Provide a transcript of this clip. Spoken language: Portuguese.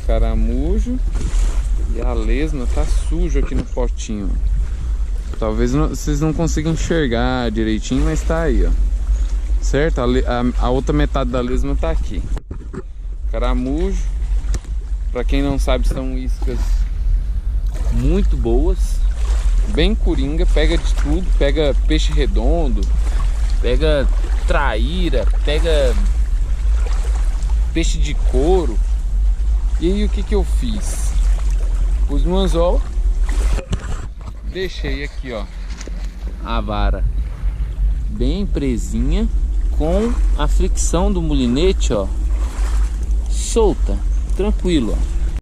caramujo e a lesma tá sujo aqui no potinho. Talvez vocês não consigam enxergar direitinho, mas tá aí, ó. Certo? A outra metade da lesma tá aqui. Caramujo, pra quem não sabe, são iscas muito boas, bem coringa, pega de tudo, pega peixe redondo, pega traíra, pega peixe de couro. E aí o que que eu fiz? Pus no anzol, deixei aqui, ó, a vara bem presinha, com a fricção do molinete, ó, solta, tranquilo, ó.